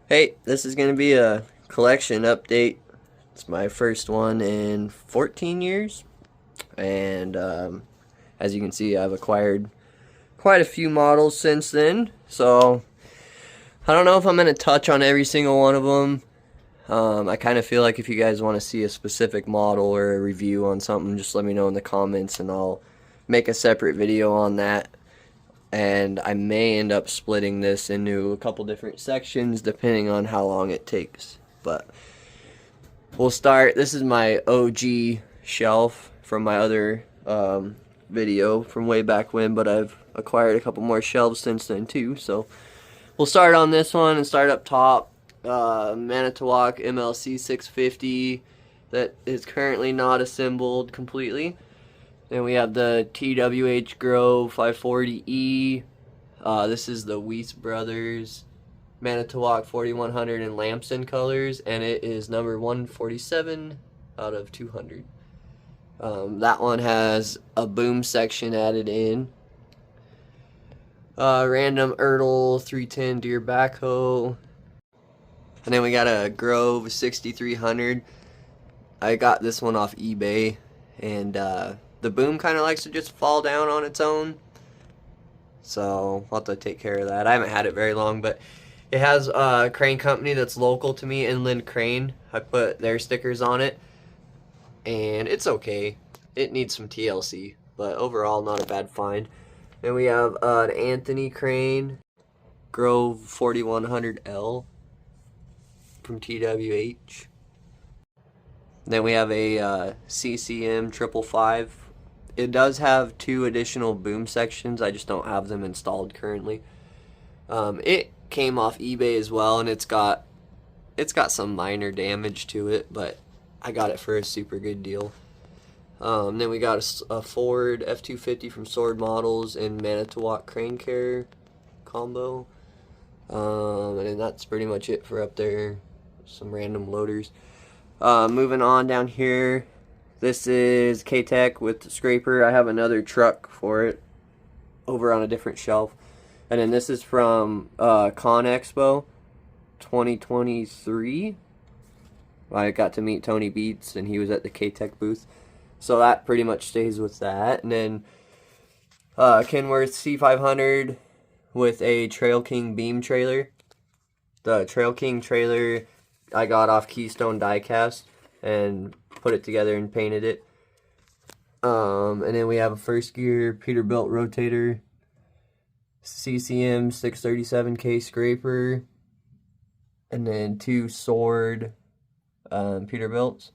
Hey, this is going to be a collection update. It's my first one in 14 years, and as you can see, I've acquired quite a few models since then. So I don't know if I'm going to touch on every single one of them. I kind of feel like if you guys want to see a specific model or a review on something, just let me know in the comments, and I'll make a separate video on that. And I may end up splitting this into a couple different sections depending on how long it takes. But we'll start. This is my OG shelf from my other video from way back when, but I've acquired a couple more shelves since then too. So we'll start on this one and start up top. Manitowoc MLC 650 that is currently not assembled completely. Then we have the TWH Grove 540E. This is the Weiss Brothers Manitowoc 4100 in Lamson colors, and it is number 147 out of 200. That one has a boom section added in. Random Ertl 310 Deere backhoe. And then we got a Grove 6300. I got this one off eBay, and the boom kind of likes to just fall down on its own, so I'll have to take care of that. I haven't had it very long, but it has a crane company that's local to me, Inland Crane. I put their stickers on it, and it's okay. It needs some TLC, but overall not a bad find. Then we have an Anthony crane, Grove 4100L from TWH. Then we have a CCM 555. It does have 2 additional boom sections. I just don't have them installed currently. It came off eBay as well, and it's got some minor damage to it, but I got it for a super good deal. Then we got a Ford F250 from Sword Models and Manitowoc Crane Care combo. And then that's pretty much it for up there. Some random loaders. Moving on down here, this is K-Tech with the scraper. I have another truck for it over on a different shelf. And then this is from Con Expo 2023. I got to meet Tony Beats, and he was at the K-Tech booth. So that pretty much stays with that. And then Kenworth C500 with a Trail King beam trailer. The Trail King trailer I got off Keystone Diecast and put it together and painted it. And then we have a first gear Peterbilt rotator, CCM 637K scraper, and then 2 Sword Peterbilts.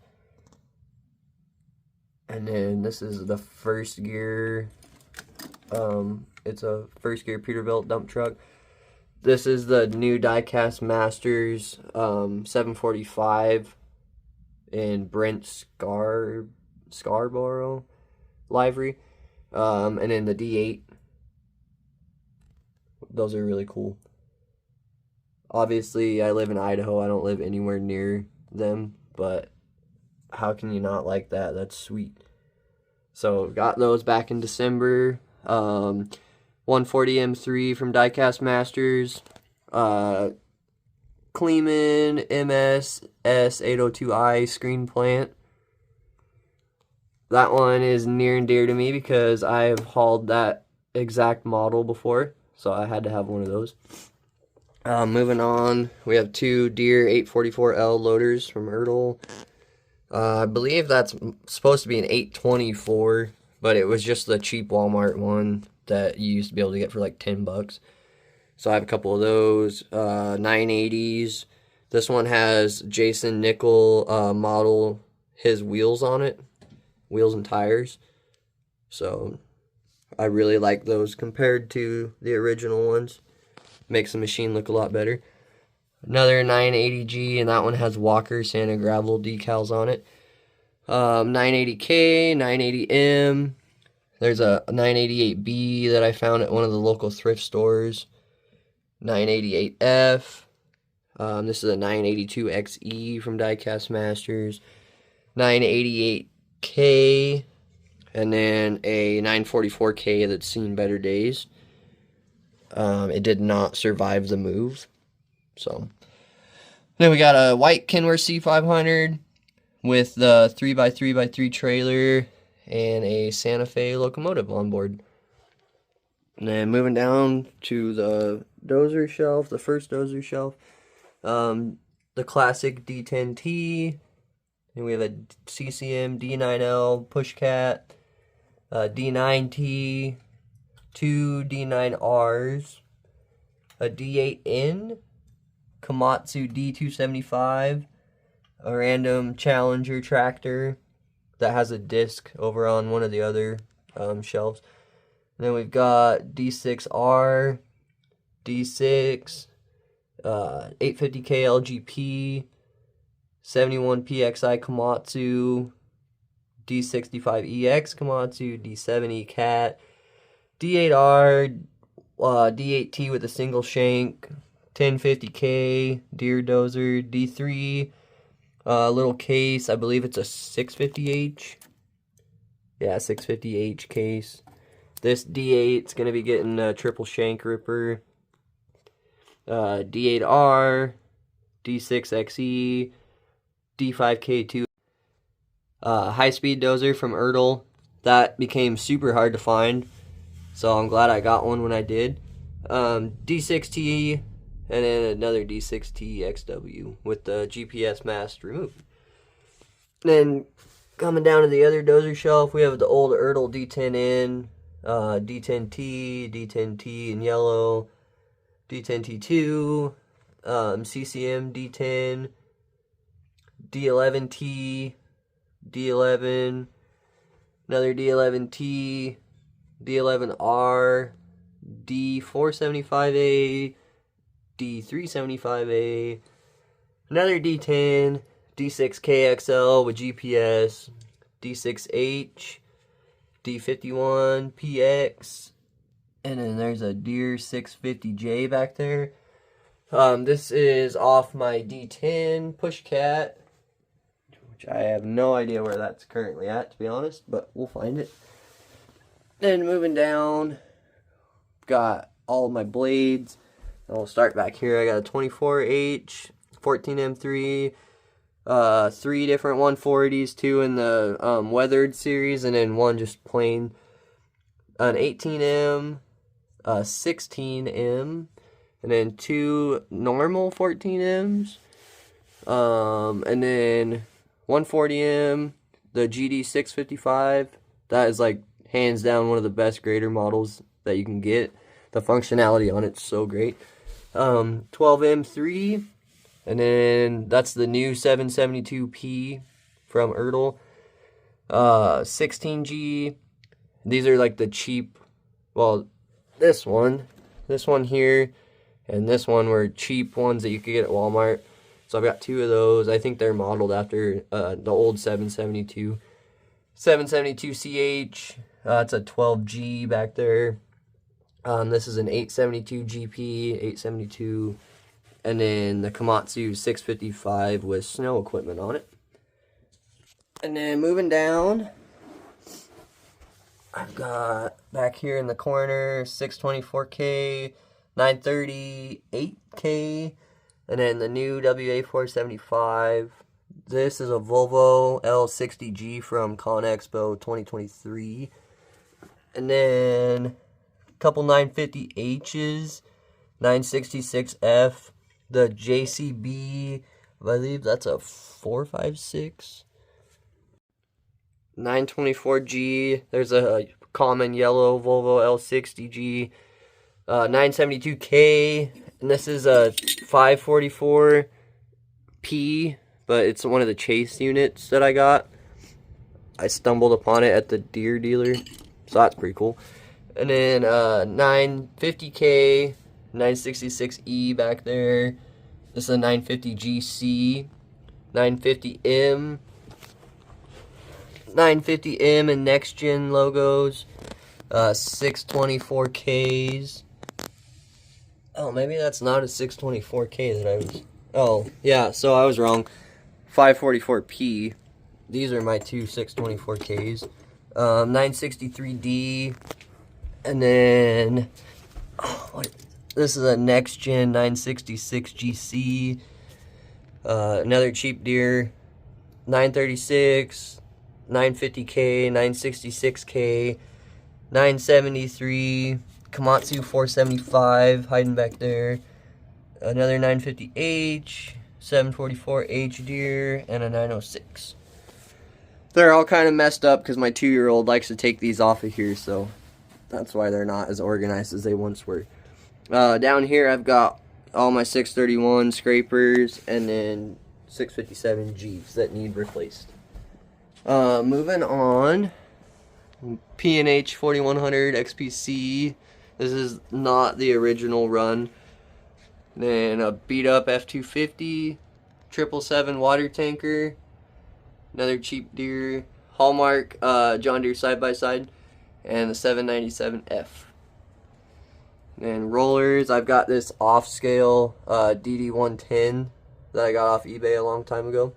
And then this is the first gear. It's a first gear Peterbilt dump truck. This is the new Diecast Masters 745 in Brent Scarborough livery. And then the D8. Those are really cool. Obviously, I live in Idaho. I don't live anywhere near them, but how can you not like that? That's sweet. So, got those back in December. 140 M3 from Diecast Masters, Kleeman MS S802i screen plant. That one is near and dear to me because I have hauled that exact model before, so I had to have one of those. Moving on, we have 2 Deere 844L loaders from Ertl. I believe that's supposed to be an 824, but it was just the cheap Walmart one that you used to be able to get for like $10. So I have a couple of those 980s. This one has Jason Nickel model his wheels on it, wheels and tires. So I really like those compared to the original ones. Makes the machine look a lot better. Another 980G, and that one has Walker Santa Gravel decals on it. 980K, 980M. There's a 988B that I found at one of the local thrift stores. 988F. This is a 982XE from Diecast Masters. 988K. And then a 944K that's seen better days. It did not survive the move. So, Then we got a white Kenworth C500 with the 3x3x3 trailer and a Santa Fe locomotive on board. And then moving down to the dozer shelf, the first dozer shelf, the classic D10T, and we have a CCM D9L Pushcat, D9T, two D9Rs, a D8N, Komatsu D275, a random Challenger tractor that has a disc over on one of the other shelves. And then we've got D6R, D6, 850K LGP, 71 PXI Komatsu, D65EX Komatsu, D70 Cat, D8R, D8T with a single shank, 1050K Deere dozer, D3, little case, I believe it's a 650H. Yeah, 650H case. This D8's going to be getting a triple shank ripper. D8R, D6XE, D5K2. High-speed dozer from Ertl. That became super hard to find, so I'm glad I got one when I did. D6T, and then another D6T XW with the GPS mast removed. Then coming down to the other dozer shelf, we have the old Ertl D10N, D10T, D10T in yellow, D10T2, CCM D10, D11T, D11, another D11T, D11R, D475A, D375A, another D10, D6KXL with GPS, D6H, D51PX, and then there's a Deere 650J back there. This is off my D10 Pushcat, which I have no idea where that's currently at, to be honest, but we'll find it. Then moving down, got all of my blades. I'll start back here. I got a 24H, 14M3, 3 different 140s, 2 in the weathered series, and then 1 just plain. An 18M, a 16M, and then 2 normal 14Ms, and then 140M, the GD655. That is like hands down one of the best grader models that you can get. The functionality on it's so great. 12M3, and then that's the new 772P from Ertl. 16G. These are like the cheap, well, this one here, and this one were cheap ones that you could get at Walmart. So I've got 2 of those. I think they're modeled after the old 772. 772CH, it's a 12G back there. This is an 872 GP, 872, and then the Komatsu 655 with snow equipment on it. And then moving down, I've got back here in the corner 624K, 938K, and then the new WA475. This is a Volvo L60G from Con Expo 2023. And then a couple 950Hs, 966F, the JCB, I believe that's a 456. 924G, there's a common yellow Volvo L60G, 972K, and this is a 544P, but it's one of the chase units that I got. I stumbled upon it at the Deere dealer, so that's pretty cool. And then 950K, 966E back there. This is a 950GC, 950M, 950M and next gen logos, 624Ks. Oh, maybe that's not a 624K that I was. Oh, yeah, so I was wrong. 544P. These are my 2 624Ks. 963D. And then. Oh, this is a next gen 966GC. Another cheap Deere, 936, 950K, 966K, 973, Komatsu 475 hiding back there. Another 950H, 744H Deere, and a 906. They're all kind of messed up because my 2-year-old likes to take these off of here, so that's why they're not as organized as they once were. Down here I've got all my 631 scrapers and then 657 Gs that need replaced. Moving on, P&H 4100 XPC. This is not the original run. Then a beat up F250, 777 water tanker, another cheap Deere, Hallmark John Deere side-by-side, and the 797F. And rollers, I've got this off-scale DD110 that I got off eBay a long time ago.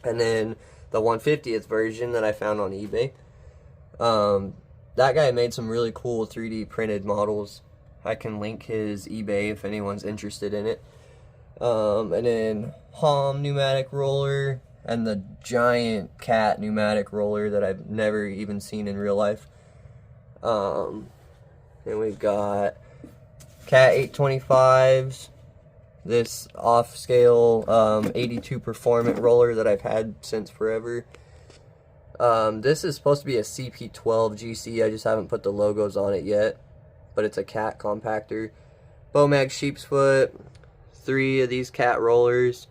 And then the 150th version that I found on eBay. That guy made some really cool 3D printed models. I can link his eBay if anyone's interested in it. And then Hom pneumatic roller and the giant Cat pneumatic roller that I've never even seen in real life. And we've got Cat 825s, this off-scale 82 Performant roller that I've had since forever. This is supposed to be a CP12 GC, I just haven't put the logos on it yet, but it's a Cat compactor. Bomag sheep's foot, 3 of these Cat rollers,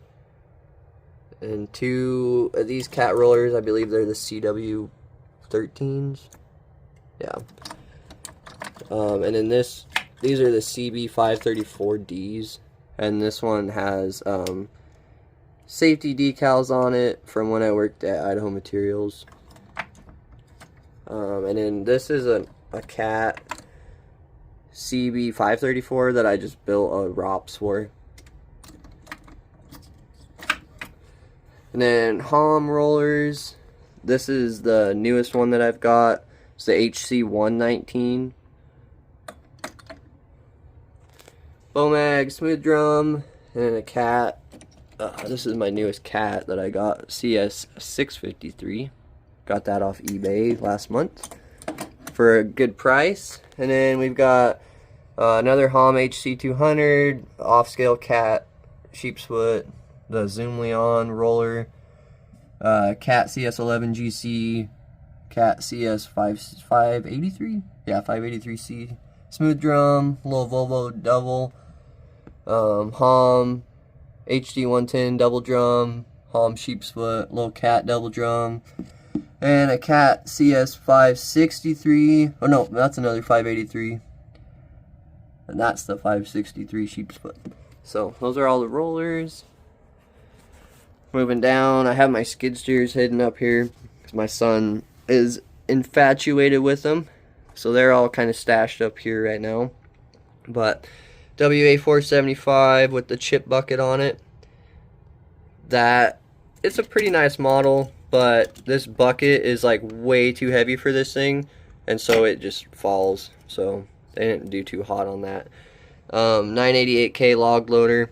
and 2 of these Cat rollers, I believe they're the CW13s. Yeah. And then these are the CB534Ds, and this one has safety decals on it from when I worked at Idaho Materials. And then this is a Cat CB534 that I just built a ROPS for. And then Hom rollers, this is the newest one that I've got. It's the HC119. Bomag smooth drum, and a Cat. This is my newest Cat that I got, CS653. Got that off eBay last month for a good price. And then we've got another Hom HC200, off-scale Cat sheep's foot, the Zoom Leon roller, Cat CS11 GC, Cat CS583, yeah, 583C, smooth drum, little Volvo double, Hom HD110 double drum, Hom sheep's foot, little Cat double drum, and a Cat CS563. Oh no, that's another 583, and that's the 563 sheep's foot. So those are all the rollers. Moving down, I have my skid steers hidden up here because my son is infatuated with them. So they're all kind of stashed up here right now. But WA475 with the chip bucket on it. It's a pretty nice model, but this bucket is like way too heavy for this thing, and so it just falls. So they didn't do too hot on that. 988K log loader.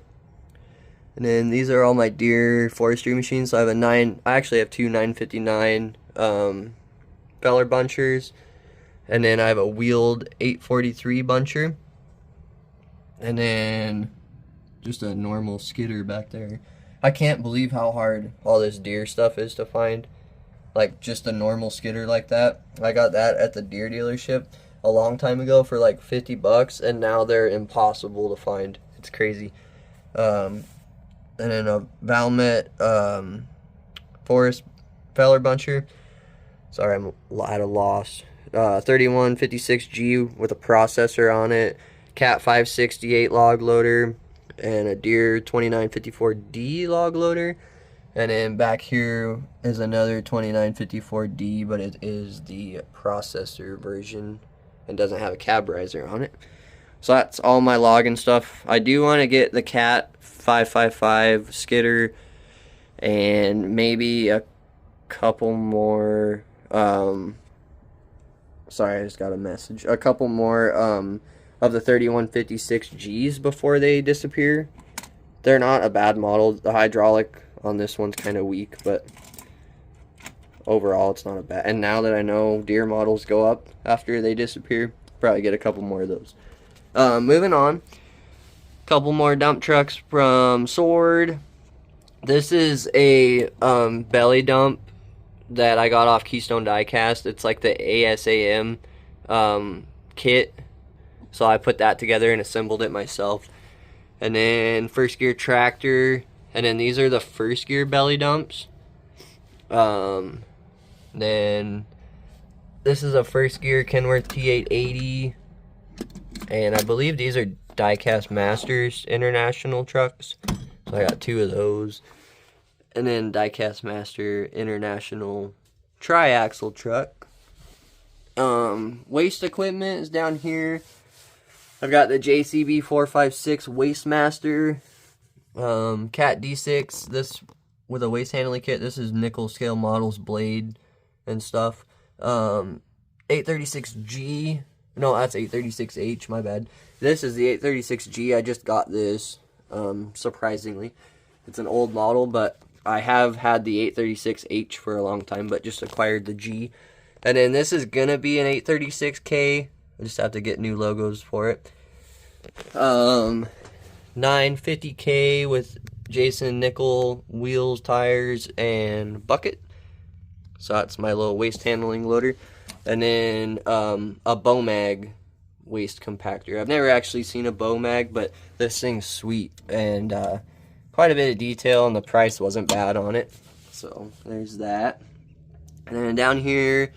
And then these are all my Deere forestry machines. So I actually have two 959 feller bunchers. And then I have a wheeled 843 buncher. And then just a normal skidder back there. I can't believe how hard all this Deere stuff is to find. Like just a normal skidder like that. I got that at the Deere dealership a long time ago for like $50, and now they're impossible to find. It's crazy. And then a Valmet forest feller buncher. Sorry, I'm at a loss. 3156G with a processor on it, Cat 568 log loader, and a Deere 2954D log loader. And then back here is another 2954D, but it is the processor version and doesn't have a cab riser on it. So that's all my logging stuff. I do want to get the Cat 555 skidder and maybe a couple more sorry, I just got a message. A couple more of the 3156Gs before they disappear. They're not a bad model. The hydraulic on this one's kind of weak, but overall it's not a bad. And now that I know Deere models go up after they disappear, probably get a couple more of those. Moving on, couple more dump trucks from Sword. This is a belly dump that I got off Keystone Diecast. It's like the ASAM kit, so I put that together and assembled it myself. And then first gear tractor, and then these are the first gear belly dumps. Then this is a first gear Kenworth T880, and I believe these are Diecast Masters International trucks. So I got 2 of those. And then Diecast Master International tri-axle truck. Waste equipment is down here. I've got the JCB 456 Waste Master, Cat D6, this with a waste handling kit. This is nickel scale models, blade and stuff. 836G, no, that's 836H, my bad. This is the 836G, I just got this, surprisingly. It's an old model, but I have had the 836H for a long time, but just acquired the G. And then this is gonna be an 836K. I just have to get new logos for it. 950K with Jason nickel wheels, tires, and bucket. So that's my little waste handling loader. And then a Bomag waste compactor. I've never actually seen a Bomag, but this thing's sweet, and quite a bit of detail, and the price wasn't bad on it. So there's that. And then down here,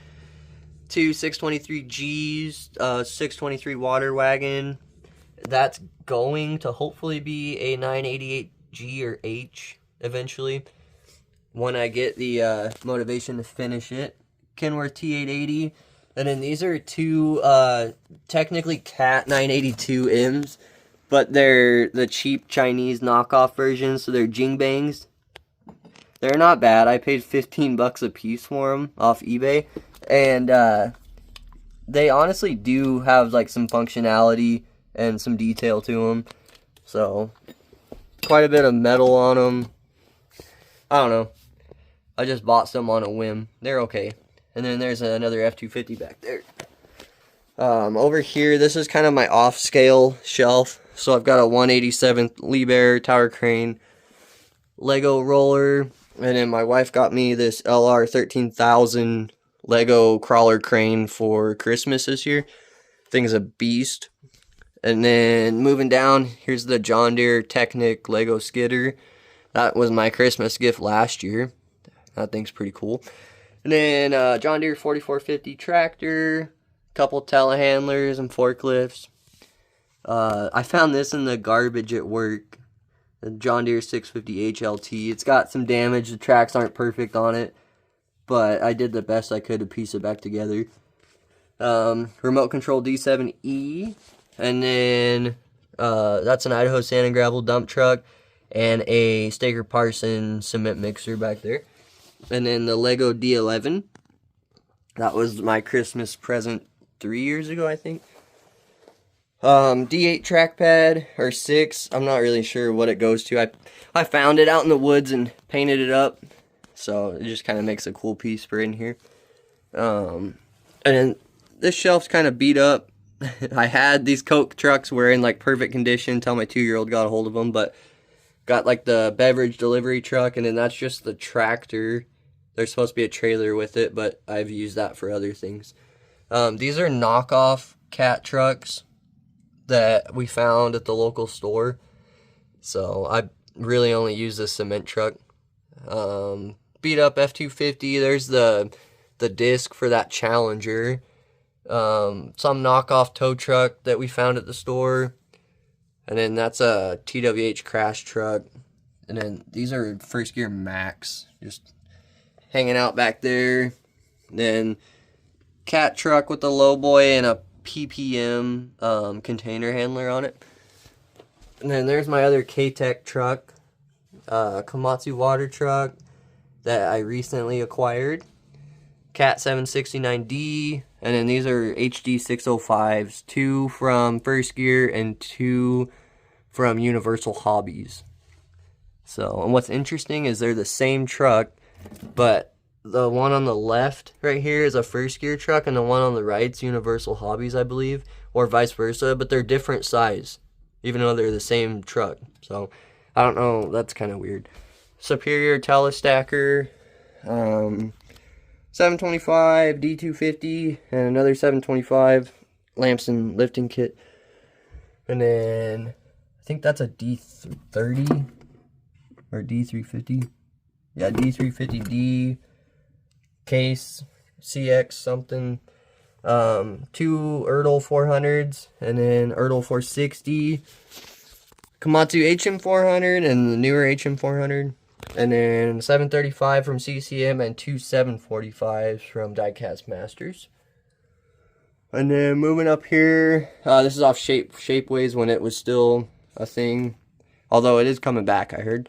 2 623Gs, 623 water wagon. That's going to hopefully be a 988G or H eventually, when I get the motivation to finish it. Kenworth T880. And then these are 2 technically Cat 982Ms, but they're the cheap Chinese knockoff versions, so they're Jingbangs. They're not bad. I paid 15 bucks a piece for them off eBay, and they honestly do have like some functionality and some detail to them. So quite a bit of metal on them. I don't know. I just bought some on a whim. They're okay. And then there's another F250 back there. Over here, this is kind of my off-scale shelf. So I've got a 187th Liebherr tower crane, Lego roller, and then my wife got me this LR 13,000 Lego crawler crane for Christmas this year. Thing's a beast. And then moving down, here's the John Deere Technic Lego skidder. That was my Christmas gift last year. That thing's pretty cool. And then John Deere 4450 tractor, couple telehandlers and forklifts. I found this in the garbage at work. The John Deere 650 HLT. It's got some damage. The tracks aren't perfect on it, but I did the best I could to piece it back together. Remote control D7E. And then that's an Idaho sand and gravel dump truck and a Staker Parson cement mixer back there. And then the Lego D11. That was my Christmas present 3 years ago, I think. D8 trackpad, or 6. I'm not really sure what it goes to. I found it out in the woods and painted it up. So it just kind of makes a cool piece for in here. And then this shelf's kind of beat up. I had these Coke trucks were in like perfect condition until my 2-year-old got a hold of them, but got like the beverage delivery truck, and then that's just the tractor. There's supposed to be a trailer with it, but I've used that for other things. These are knockoff Cat trucks that we found at the local store. So I really only use this cement truck. Beat up F250. There's the disc for that Challenger. Some knockoff tow truck that we found at the store. And then that's a TWH crash truck. And then these are first gear Max, just hanging out back there. Then Cat truck with the lowboy and a PPM container handler on it. And then there's my other K-Tech truck, Komatsu water truck that I recently acquired. Cat 769D, and then these are HD 605s, 2 from First Gear and 2 from Universal Hobbies. So, and what's interesting is they're the same truck, but the one on the left right here is a first gear truck, and the one on the right's Universal Hobbies, I believe, or vice versa, but they're different size, even though they're the same truck. So, I don't know, that's kind of weird. Superior Telestacker, 725 D250, and another 725 Lamson lifting kit. And then I think that's a D30 or D350. Yeah, D350D case, CX something. 2 Ertl 400s, and then Ertl 460, Komatsu HM400, and the newer HM400. And then 735 from CCM and 2 745s from Diecast Masters. And then moving up here, this is off Shapeways when it was still a thing. Although it is coming back, I heard.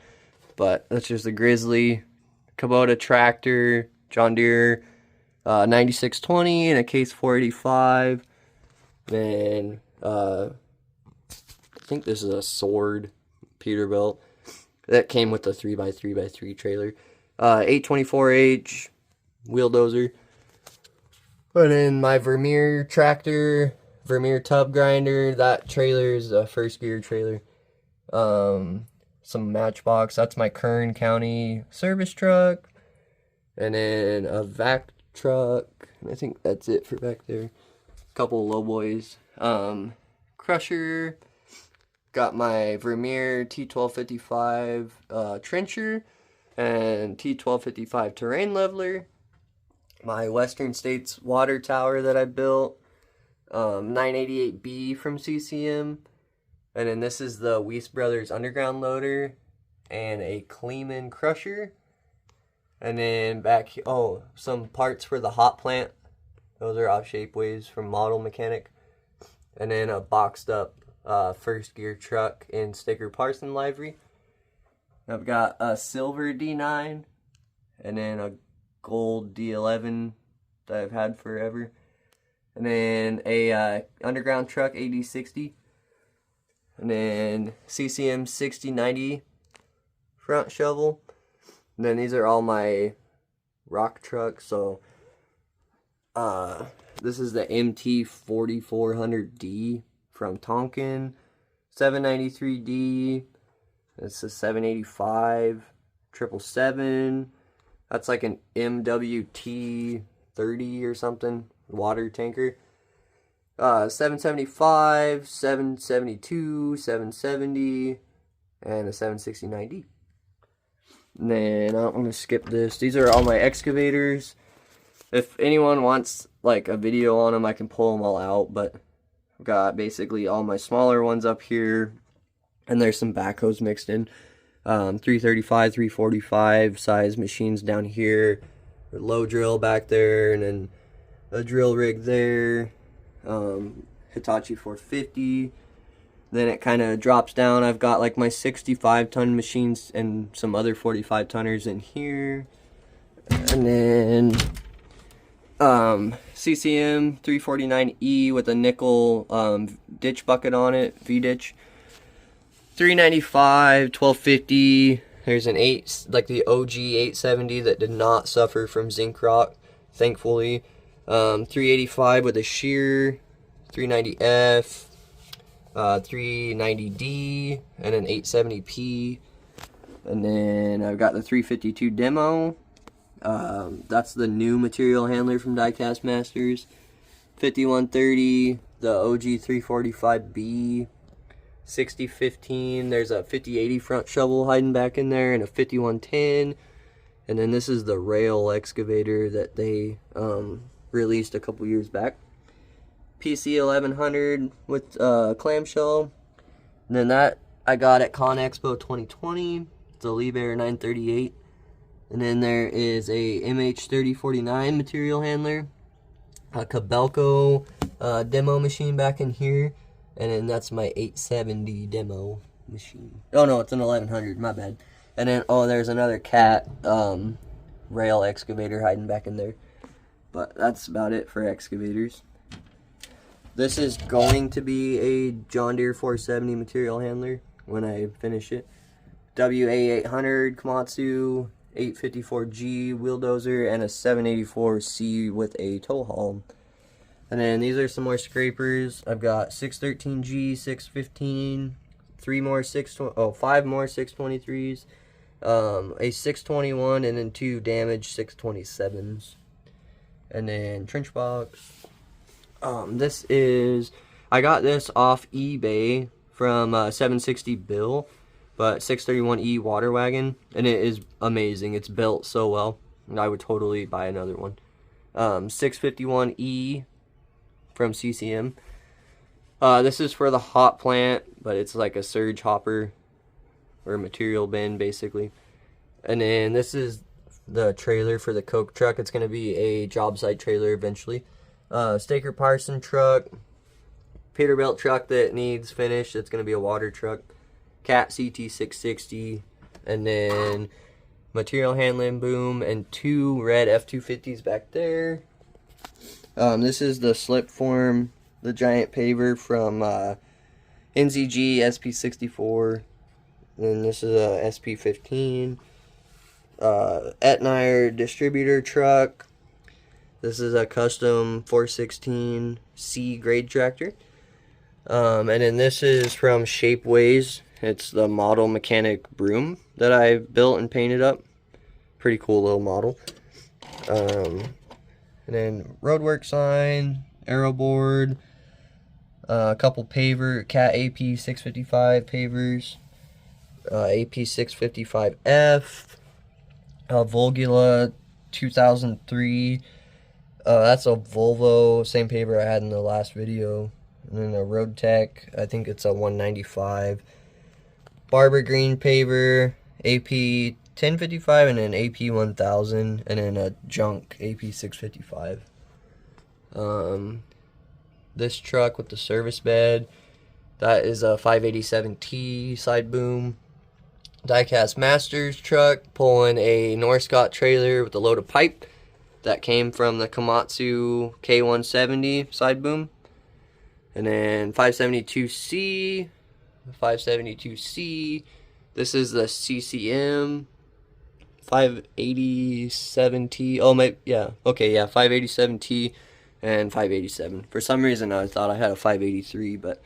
But that's just a Grizzly, Kubota tractor, John Deere 9620, and a Case 485. Then I think this is a Sword Peterbilt. That came with the 3x3x3 trailer. 824H wheel dozer. And then my Vermeer tractor, Vermeer tub grinder. That trailer is a first gear trailer. Some Matchbox. That's my Kern County service truck. And then a vac truck. And I think that's it for back there. A couple low boys. Crusher. Got my Vermeer T1255 trencher and T1255 terrain leveler. My Western States water tower that I built. 988B from CCM. And then this is the Weiss Brothers underground loader and a Kleeman crusher. And then back here, some parts for the hot plant. Those are off Shapeways from Model Mechanic. And then a boxed up first gear truck in Sticker Parson livery. I've got a silver D9 and then a gold D11 that I've had forever. And then a underground truck AD60. And then CCM 6090 front shovel. And then these are all my rock trucks. So this is the MT 4400D from Tonkin. 793D. It's a 785 777. That's like an MWT 30 or something water tanker. 775, 772, 770, and a 769D. And then I don't want to skip this. These are all my excavators. If anyone wants like a video on them, I can pull them all out. But I've got basically all my smaller ones up here, and there's some backhoes mixed in. 335, 345 size machines down here. A low drill back there, and then a drill rig there. Hitachi 450. Then it kind of drops down. I've got like my 65 ton machines and some other 45 tonners in here. And then CCM 349E with a nickel ditch bucket on it, V-ditch. 395, 1250. There's an 8, like the OG 870 that did not suffer from zinc rot, thankfully. 385 with a shear, 390F, 390D, and an 870P. And then I've got the 352 demo. That's the new material handler from Diecast Masters. 5130, the OG 345B. 6015, there's a 5080 front shovel hiding back in there, and a 5110. And then this is the rail excavator that they released a couple years back. PC 1100 with clamshell. And then that I got at Con Expo 2020. It's a Liebherr 938. And then there is a MH3049 material handler, a Cabelco demo machine back in here. And then that's my 870 demo machine. Oh no, it's an 1100, my bad. And then, there's another Cat rail excavator hiding back in there. But that's about it for excavators. This is going to be a John Deere 470 material handler when I finish it. WA800 Komatsu 854G wheel dozer, and a 784C with a tow haul. And then these are some more scrapers. I've got 613G, 615, 5 more 623s, a 621, and then 2 damaged 627s. And then trench box. I got this off eBay from 760 Bill, but 631E water wagon, and it is amazing. It's built so well, and I would totally buy another one. 651E from CCM. This is for the hot plant, but it's like a surge hopper or material bin basically. And then this is the trailer for the Coke truck. It's going to be a job site trailer eventually. Staker Parson truck, Peterbilt truck that needs finished. It's going to be a water truck. Cat CT 660, and then material handling boom, and 2 red F250s back there. This is the slip form, the giant paver from NZG SP64. Then this is a SP15. Etnire distributor truck. This is a custom 416C grade tractor. And then this is from Shapeways. It's the model mechanic broom that I built and painted up. Pretty cool little model. And then roadwork sign, arrow board, a couple paver, Cat AP 655 pavers, AP 655F, Volgula 2003. That's a Volvo, same paver I had in the last video. And then a Road Tech, I think it's a 195. Barber Green paver, AP 1055, and an AP 1000, and then a junk AP 655. This truck with the service bed, that is a 587T side boom. Diecast Masters truck pulling a Norscot trailer with a load of pipe that came from the Komatsu K170 side boom. And then 572C. This is the CCM 587T. Oh, my, yeah. Okay, yeah, 587T and 587. For some reason, I thought I had a 583, but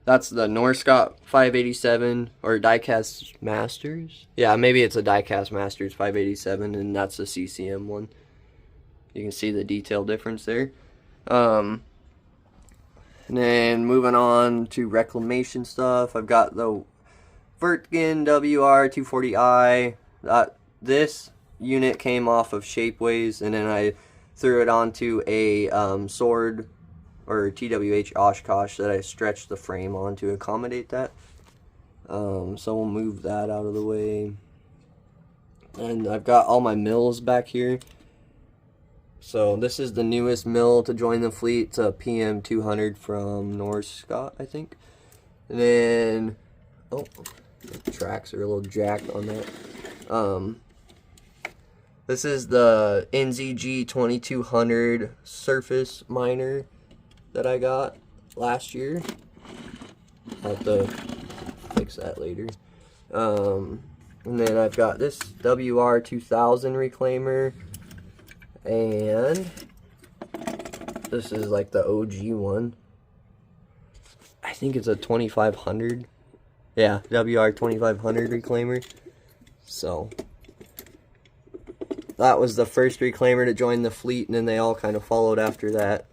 that's the Norscot 587 or Diecast Masters. Yeah, maybe it's a Diecast Masters 587, and that's the CCM one. You can see the detail difference there. And then moving on to reclamation stuff, I've got the Vertgen WR240i. This unit came off of Shapeways, and then I threw it onto a Sword or TWH Oshkosh that I stretched the frame on to accommodate that. So we'll move that out of the way. And I've got all my mills back here. So this is the newest mill to join the fleet. It's a PM200 from Norscot, I think. And then, oh, the tracks are a little jacked on that. This is the NZG 2200 surface miner that I got last year. I'll have to fix that later. And then I've got this WR2000 reclaimer. And this is like the OG one. I think it's a 2500. Yeah, WR2500 reclaimer. So that was the first reclaimer to join the fleet, and then they all kind of followed after that.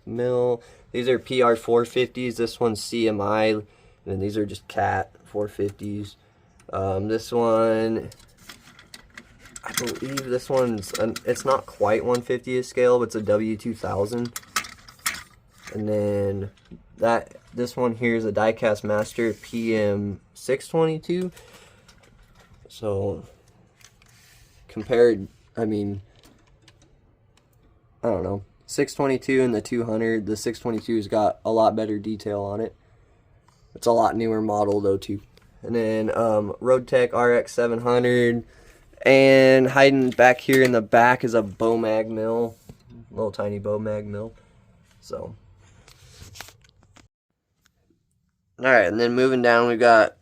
Mill. These are PR450s. This one's CMI, and then these are just Cat 450s. This one, I believe this one's, it's not quite 150th scale, but it's a W2000. And then this one here is a Diecast Master PM622. So compared, I mean, I don't know, 622 and the 200. The 622's got a lot better detail on it. It's a lot newer model though too. And then Roadtech RX 700. And hiding back here in the back is a Bomag mill, little tiny Bomag mill. So, all right, and then moving down, we've got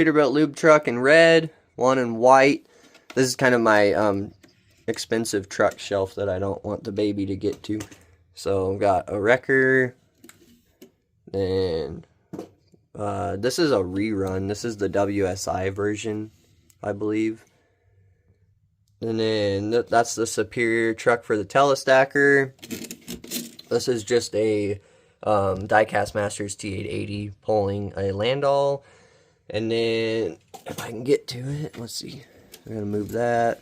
Peterbilt lube truck in red, one in white. This is kind of my expensive truck shelf that I don't want the baby to get to. So I've got a wrecker, and this is a rerun. This is the WSI version, I believe. And then that's the Superior truck for the telestacker. This is just a Diecast Masters T880 pulling a Landau. And then, if I can get to it, let's see. I'm going to move that.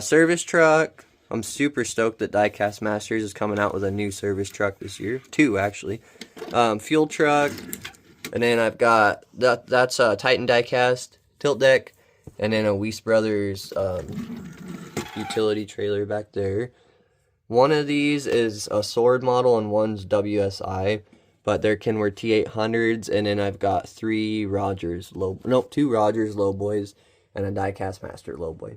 Service truck. I'm super stoked that Diecast Masters is coming out with a new service truck this year. 2, actually. Fuel truck. And then I've got, that's a Titan Diecast tilt deck. And then a Weiss Brothers utility trailer back there. One of these is a Sword model and one's WSI, but they're Kenworth T800s, and then I've got 2 Rogers lowboys and a Diecast Master lowboy.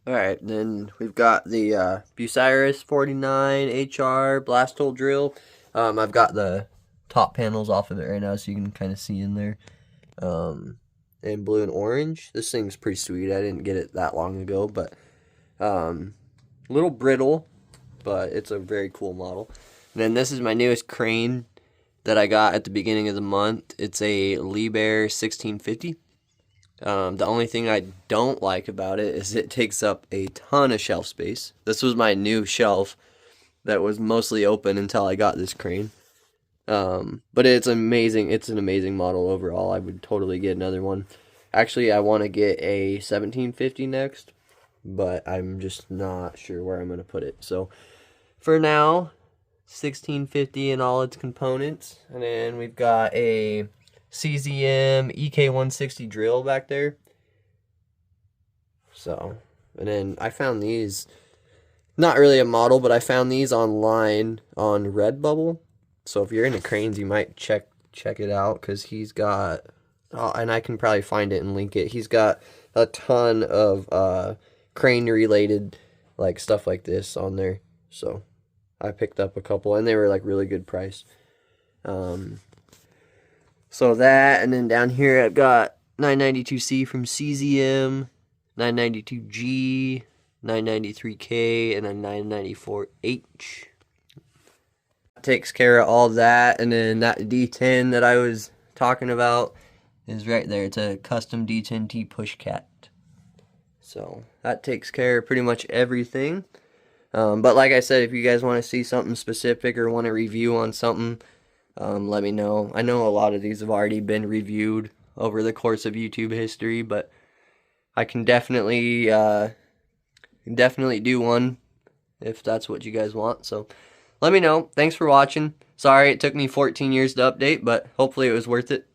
Alright, then we've got the Bucyrus 49 HR blast hole drill. I've got the top panels off of it right now so you can kind of see in there. In blue and orange. This thing's pretty sweet. I didn't get it that long ago, but a little brittle, but it's a very cool model. And then this is my newest crane that I got at the beginning of the month. It's a Liebherr 1650. The only thing I don't like about it is it takes up a ton of shelf space. This was my new shelf that was mostly open until I got this crane. But it's amazing. It's an amazing model overall. I would totally get another one. Actually, I want to get a 1750 next, but I'm just not sure where I'm going to put it. So for now, 1650 and all its components. And then we've got a CZM EK160 drill back there. So, and then I found these, not really a model, but I found these online on Redbubble. So if you're into cranes, you might check it out, because he's got, and I can probably find it and link it. He's got a ton of crane related like stuff like this on there. So I picked up a couple, and they were like really good price. So that, and then down here I've got 992C from CZM, 992G, 993K, and a 994H. Takes care of all that. And then that D10 that I was talking about is right there. It's a custom D10T Pushcat. So that takes care of pretty much everything. But like I said, if you guys want to see something specific or want a review on something, let me know. I know a lot of these have already been reviewed over the course of YouTube history, but I can definitely do one if that's what you guys want. So let me know. Thanks for watching. Sorry it took me 14 years to update, but hopefully it was worth it.